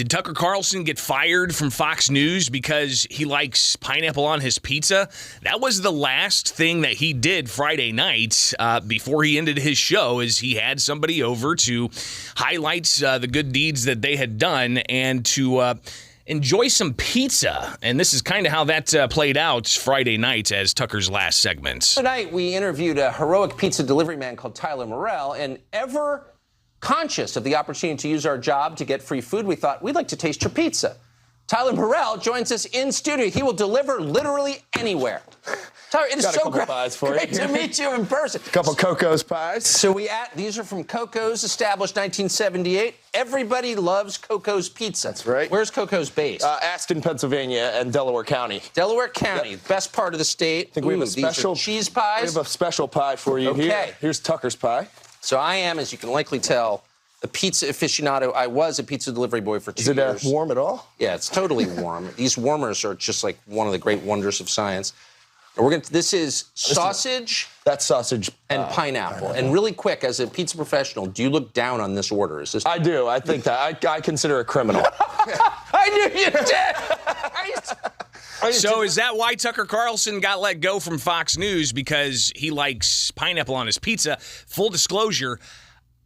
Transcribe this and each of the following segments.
Did Tucker Carlson get fired from Fox News because he likes pineapple on his pizza? That was the last thing that he did Friday night before he ended his show, is he had somebody over to highlight the good deeds that they had done and to enjoy some pizza. And this is kind of how that played out Friday night as Tucker's last segment. Tonight, we interviewed a heroic pizza delivery man called Tyler Morrell, and ever conscious of the opportunity to use our job to get free food, we thought we'd like to taste your pizza. Tyler Morrell joins us in studio. He will deliver literally anywhere. Tyler, it is so great to meet you in person. A couple Coco's pies. So these are from Coco's, established 1978. Everybody loves Coco's Pizza. That's right. Where's Coco's based? Aston, Pennsylvania, and Delaware County. Delaware County, Yep. Best part of the state. I think we have a special cheese pies. We have a special pie for you here. Here's Tucker's pie. So I am, as you can likely tell, a pizza aficionado. I was a pizza delivery boy for 2 years. Is it warm at all? Yeah, it's totally warm. These warmers are just like one of the great wonders of science. And this is sausage. That's sausage and pineapple. And really quick, as a pizza professional, do you look down on this order? Is this? I do. I think that I consider a criminal. I knew you did. So is that why Tucker Carlson got let go from Fox News? Because he likes pineapple on his pizza? Full disclosure,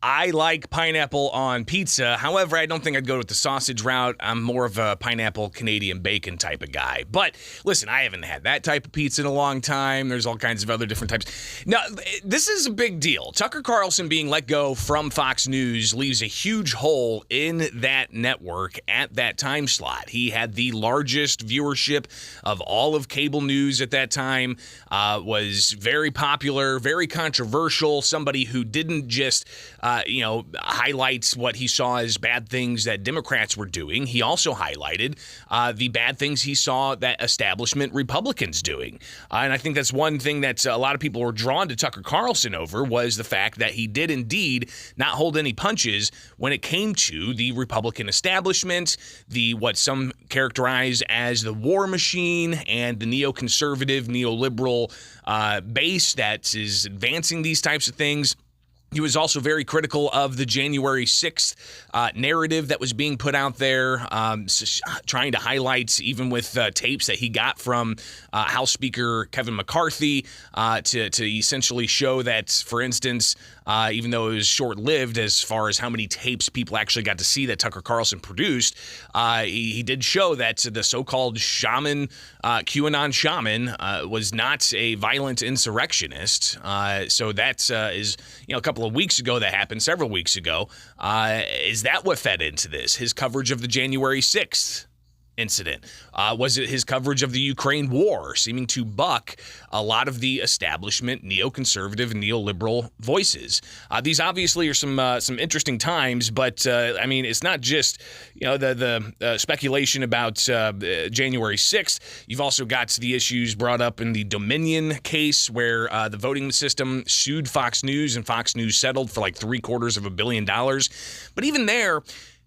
I like pineapple on pizza. However, I don't think I'd go with the sausage route. I'm more of a pineapple Canadian bacon type of guy. But listen, I haven't had that type of pizza in a long time. There's all kinds of other different types. Now, this is a big deal. Tucker Carlson being let go from Fox News leaves a huge hole in that network at that time slot. He had the largest viewership of all of cable news at that time, was very popular, very controversial, somebody who didn't just highlights what he saw as bad things that Democrats were doing. He also highlighted the bad things he saw that establishment Republicans doing. And I think that's one thing that a lot of people were drawn to Tucker Carlson over, was the fact that he did indeed not hold any punches when it came to the Republican establishment, what some characterize as the war machine, and the neoconservative, neoliberal base that is advancing these types of things. He was also very critical of the January 6th narrative that was being put out there, trying to highlight, even with tapes that he got from House Speaker Kevin McCarthy, to essentially show that, for instance, even though it was short-lived as far as how many tapes people actually got to see that Tucker Carlson produced, he did show that the so-called shaman, QAnon shaman, was not a violent insurrectionist. So that is, a couple of weeks ago that happened, several weeks ago. Is that what fed into this? His coverage of the January 6th incident? Was it his coverage of the Ukraine war, seeming to buck a lot of the establishment neoconservative and neoliberal voices? These obviously are some interesting times, but it's not just the speculation about January 6th. You've also got the issues brought up in the Dominion case, where the voting system sued Fox News, and Fox News settled for like $750 million. But even there,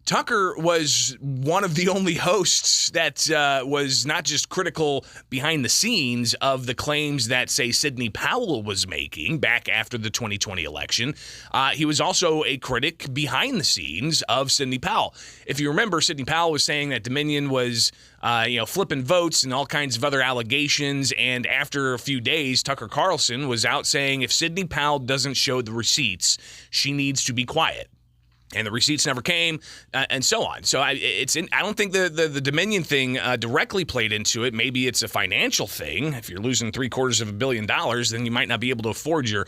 Tucker was one of the only hosts that was not just critical behind the scenes of the claims that, say, Sidney Powell was making back after the 2020 election. He was also a critic behind the scenes of Sidney Powell. If you remember, Sidney Powell was saying that Dominion was flipping votes and all kinds of other allegations. And after a few days, Tucker Carlson was out saying if Sidney Powell doesn't show the receipts, she needs to be quiet. And the receipts never came, and so on. So I don't think the Dominion thing directly played into it. Maybe it's a financial thing. If you're losing $750 million, then you might not be able to afford your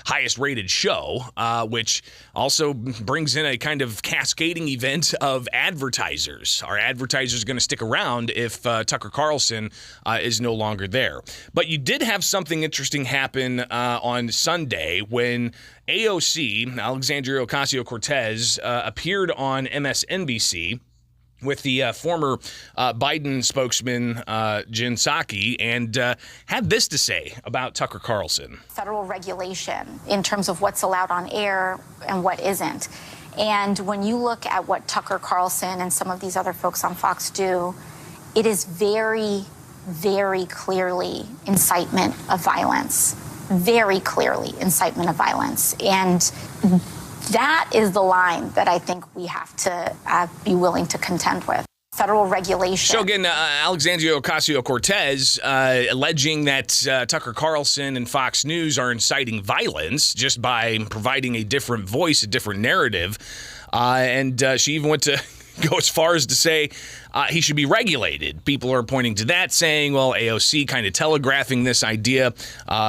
highest-rated show, which also brings in a kind of cascading event of advertisers. Are advertisers going to stick around if Tucker Carlson is no longer there? But you did have something interesting happen on Sunday when AOC, Alexandria Ocasio-Cortez, appeared on MSNBC with the former Biden spokesman, Jen Psaki, and had this to say about Tucker Carlson. Federal regulation in terms of what's allowed on air and what isn't. And when you look at what Tucker Carlson and some of these other folks on Fox do, it is very, very clearly incitement of violence. Very clearly incitement of violence. And That is the line that I think we have to be willing to contend with. Federal regulation. So again, Alexandria Ocasio-Cortez alleging that Tucker Carlson and Fox News are inciting violence just by providing a different voice, a different narrative. And she even went to go as far as to say he should be regulated. People are pointing to that, saying, well, AOC kind of telegraphing this idea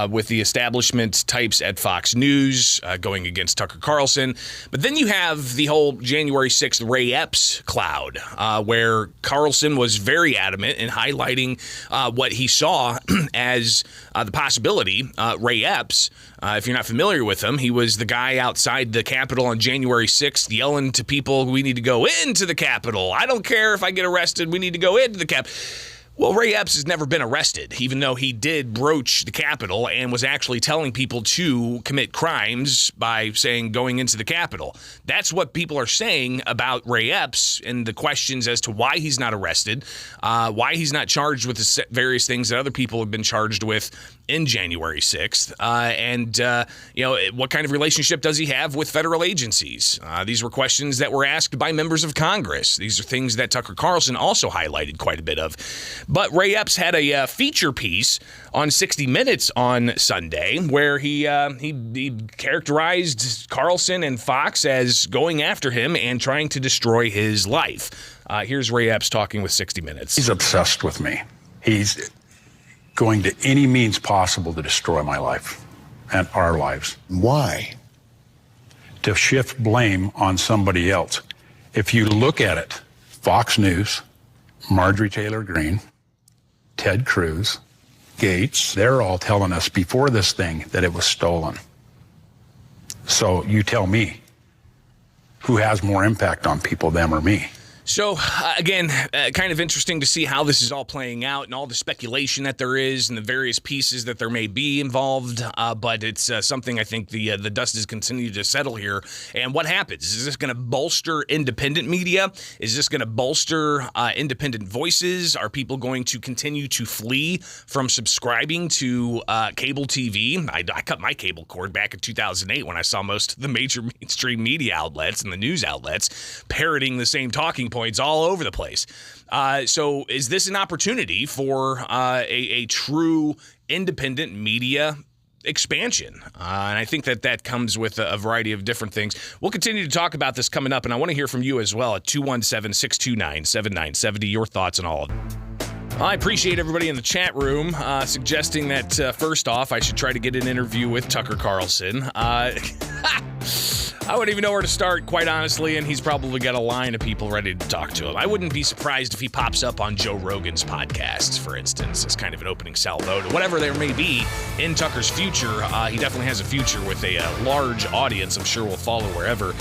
with the establishment types at Fox News going against Tucker Carlson. But then you have the whole January 6th Ray Epps cloud, where Carlson was very adamant in highlighting what he saw as the possibility. Ray Epps, if you're not familiar with him, he was the guy outside the Capitol on January 6th yelling to people, we need to go into the Capitol. I don't care if I get arrested. We need to go into the Capitol. Well, Ray Epps has never been arrested, even though he did broach the Capitol and was actually telling people to commit crimes by saying going into the Capitol. That's what people are saying about Ray Epps and the questions as to why he's not arrested, why he's not charged with the various things that other people have been charged with in January 6th, and what kind of relationship does he have with federal agencies? These were questions that were asked by members of Congress. These are things that Tucker Carlson also highlighted quite a bit of. But Ray Epps had a feature piece on 60 Minutes on Sunday where he characterized Carlson and Fox as going after him and trying to destroy his life. Here's Ray Epps talking with 60 Minutes. He's obsessed with me. He's going to any means possible to destroy my life and our lives. Why? To shift blame on somebody else. If you look at it, Fox News, Marjorie Taylor Greene, Ted Cruz, Gates, they're all telling us before this thing that it was stolen. So you tell me, who has more impact on people, them or me? So, again, kind of interesting to see how this is all playing out and all the speculation that there is and the various pieces that there may be involved. But it's something I think the dust has continued to settle here. And what happens? Is this going to bolster independent media? Is this going to bolster independent voices? Are people going to continue to flee from subscribing to cable TV? I cut my cable cord back in 2008 when I saw most of the major mainstream media outlets and the news outlets parroting the same talking points all over the place. So is this an opportunity for a true independent media expansion? And I think that comes with a variety of different things. We'll continue to talk about this coming up, and I want to hear from you as well at 217-629-7970. Your thoughts on all of it. I appreciate everybody in the chat room suggesting that, first off, I should try to get an interview with Tucker Carlson. I wouldn't even know where to start, quite honestly, and he's probably got a line of people ready to talk to him. I wouldn't be surprised if he pops up on Joe Rogan's podcasts, for instance, as kind of an opening salvo to whatever there may be in Tucker's future. He definitely has a future with a large audience. I'm sure will follow wherever.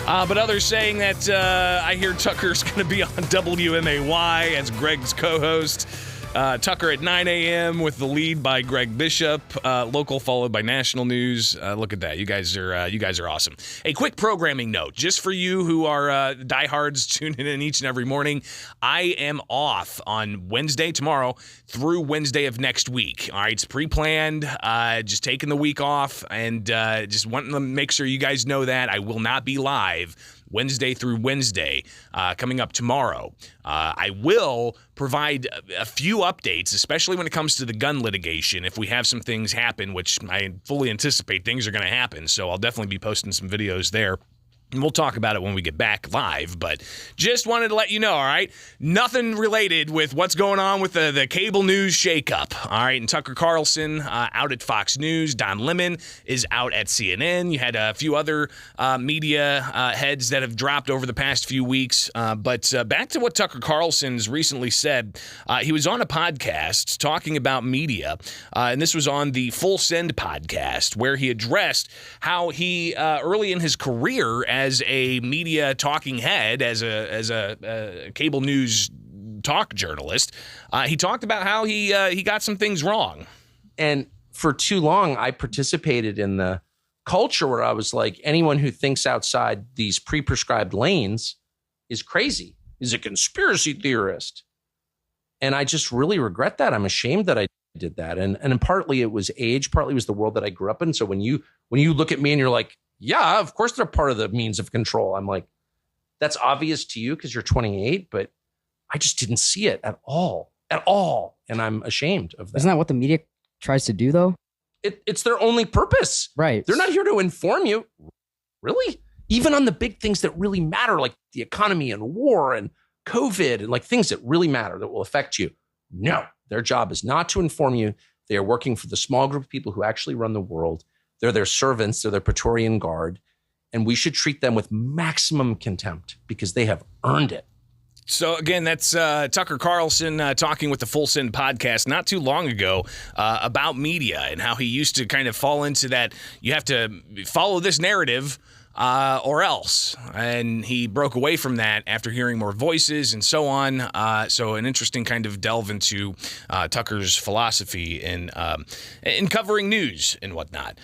But others saying that I hear Tucker's going to be on WMAY as Greg's co-host. Tucker at 9 a.m. with the lead by Greg Bishop, local followed by national news. Look at that. You guys are awesome. A quick programming note, just for you who are diehards tuning in each and every morning. I am off on Wednesday, tomorrow, through Wednesday of next week. All right, it's pre-planned, just taking the week off, and just wanting to make sure you guys know that I will not be live Wednesday through Wednesday, coming up tomorrow. I will provide a few updates, especially when it comes to the gun litigation, if we have some things happen, which I fully anticipate things are going to happen. So I'll definitely be posting some videos there. And we'll talk about it when we get back live, but just wanted to let you know, all right? Nothing related with what's going on with the cable news shakeup, all right? And Tucker Carlson out at Fox News. Don Lemon is out at CNN. You had a few other media heads that have dropped over the past few weeks. But back to what Tucker Carlson's recently said. He was on a podcast talking about media, and this was on the Full Send podcast, where he addressed how he, early in his career as a media talking head, as a cable news talk journalist, he talked about how he got some things wrong. And for too long, I participated in the culture where I was like, anyone who thinks outside these pre-prescribed lanes is crazy, is a conspiracy theorist. And I just really regret that. I'm ashamed that I did that. And partly it was age, partly it was the world that I grew up in. So when you look at me and you're like, yeah, of course they're part of the means of control. I'm like, that's obvious to you because you're 28, but I just didn't see it at all. And I'm ashamed of that. Isn't that what the media tries to do, though? It's their only purpose. Right. They're not here to inform you. Really? Even on the big things that really matter, like the economy and war and COVID and like things that really matter that will affect you. No, their job is not to inform you. They are working for the small group of people who actually run the world. They're their servants. They're their Praetorian Guard. And we should treat them with maximum contempt because they have earned it. So, again, that's Tucker Carlson talking with the Full Send podcast not too long ago about media and how he used to kind of fall into that you have to follow this narrative or else. And he broke away from that after hearing more voices and so on. So an interesting kind of delve into Tucker's philosophy in covering news and whatnot.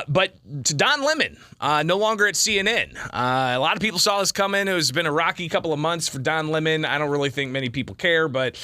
But to Don Lemon, no longer at CNN. A lot of people saw this coming. It has been a rocky couple of months for Don Lemon. I don't really think many people care, but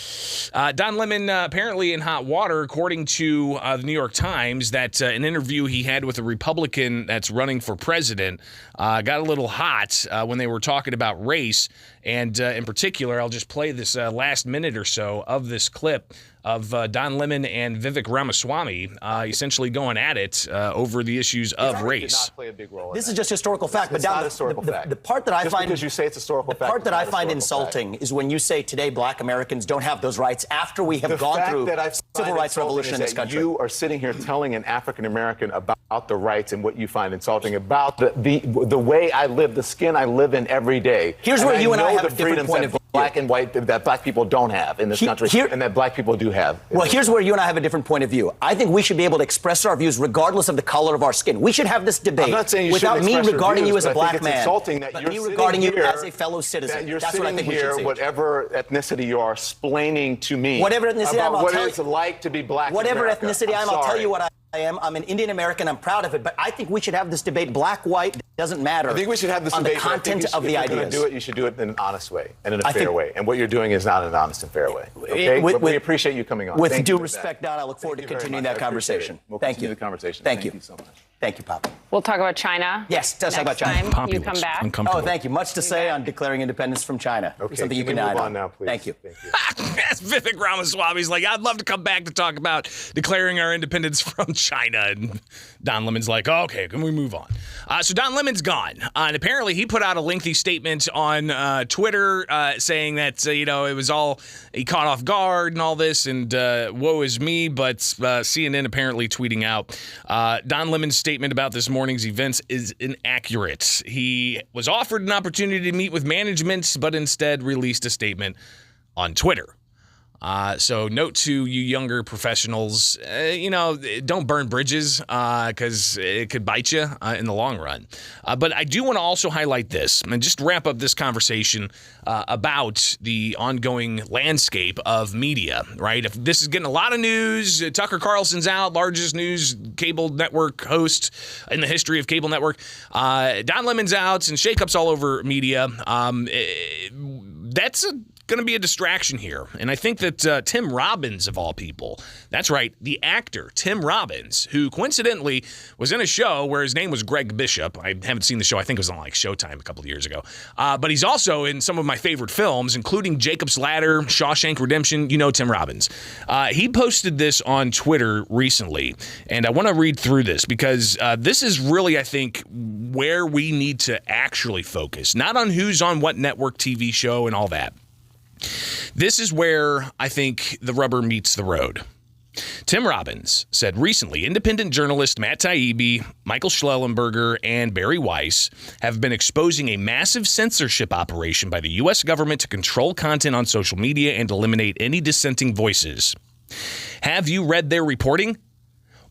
Don Lemon apparently in hot water, according to the New York Times, that an interview he had with a Republican that's running for president got a little hot when they were talking about race. And in particular, I'll just play this last minute or so of this clip of Don Lemon and Vivek Ramaswamy essentially going at it over the issues of race. Did not play a big role in This that. is just historical fact. It's but not historical fact. The part that I Just find because you say it's historical the fact, part that it's I not find historical insulting is when you say today Black Americans don't have those rights after we have gone through civil rights revolution in this country. You are sitting here telling an African American about the rights and what you find insulting about the way I live, the skin I live in every day. Here's where you and I have a the different freedoms point that of view. Black and white that Black people don't have in this country, and that Black people do have. Well, here's where you and I have a different point of view. I think we should be able to express our views regardless of the color of our skin. We should have this debate I'm not saying you without shouldn't me express your regarding you views, as a but I think black it's man, insulting that but you're me sitting regarding you here- as a fellow citizen. That you're That's what I sitting think we should here, say. whatever ethnicity you are, explaining to me Whatever ethnicity I am, about I'll what tell it's you- like to be Black in Whatever America. ethnicity I am, I'm I'll tell sorry. you what I am. I'm an Indian American. I'm proud of it. But I think we should have this debate. Black, white, doesn't matter. I think we should have this on debate. the but I think content you should- of the if you're gonna ideas. do it, you should do it in an honest way and in a I fair think- way. And what you're doing is not an honest and fair way. Okay? With- But we with- appreciate you coming on. With Thank due you for respect, that. Don, I look forward to Thank you very continuing much. that I appreciate conversation. it. We'll Thank continue you. the conversation. Thank you. Thank you so much. Thank you, Papa. We'll talk about China. Yes, let's talk about China. Next time Poppy you come looks back. uncomfortable. Oh, thank you. Much to say on declaring independence from China. Okay, Something you can can we add move on now, please? Thank you. That's Vivek Ramaswamy's like, I'd love to come back to talk about declaring our independence from China. And Don Lemon's like, oh, okay, can we move on? So Don Lemon's gone. And apparently he put out a lengthy statement on Twitter saying that, it was all, he caught off guard and all this, and woe is me. But CNN apparently tweeting out, Don Lemon's statement about this morning's events is inaccurate. He was offered an opportunity to meet with management, but instead released a statement on Twitter. So note to you younger professionals, don't burn bridges because it could bite you in the long run. But I do want to also highlight this and just wrap up this conversation about the ongoing landscape of media, right? If this is getting a lot of news, Tucker Carlson's out, largest news cable network host in the history of cable network. Don Lemon's out and shakeups all over media. That's going to be a distraction here. And I think that Tim Robbins, of all people, that's right, the actor Tim Robbins, who coincidentally was in a show where his name was Greg Bishop. I haven't seen the show. I think it was on Showtime a couple of years ago. But he's also in some of my favorite films, including Jacob's Ladder, Shawshank Redemption. You know Tim Robbins. He posted this on Twitter recently, and I want to read through this because this is really, I think, where we need to actually focus, not on who's on what network TV show and all that. This is where I think the rubber meets the road. Tim Robbins said recently, independent journalist Matt Taibbi, Michael Schellenberger, and Barry Weiss have been exposing a massive censorship operation by the U.S. government to control content on social media and eliminate any dissenting voices. Have you read their reporting?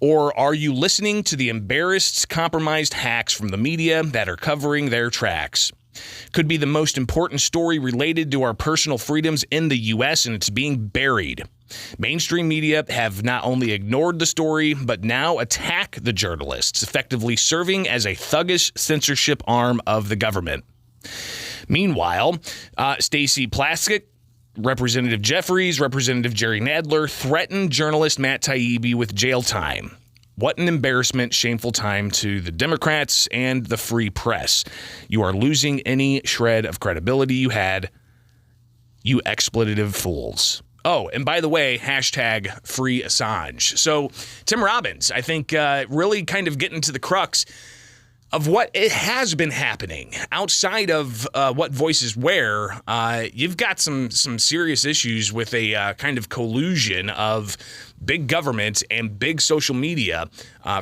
Or are you listening to the embarrassed, compromised hacks from the media that are covering their tracks? Could be the most important story related to our personal freedoms in the U.S., and it's being buried. Mainstream media have not only ignored the story, but now attack the journalists, effectively serving as a thuggish censorship arm of the government. Meanwhile, Stacey Plaskett, Representative Jeffries, Representative Jerry Nadler threatened journalist Matt Taibbi with jail time. What an embarrassment, shameful time to the Democrats and the free press. You are losing any shred of credibility you had, you expletive fools. Oh, and by the way, hashtag free Assange. So Tim Robbins, I think, really kind of getting to the crux of what it has been happening outside of what voices wear. You've got some serious issues with a kind of collusion of big government and big social media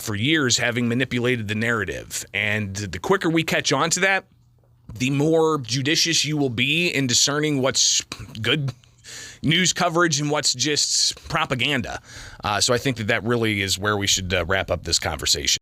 for years having manipulated the narrative. And the quicker we catch on to that, the more judicious you will be in discerning what's good news coverage and what's just propaganda. So I think that really is where we should wrap up this conversation.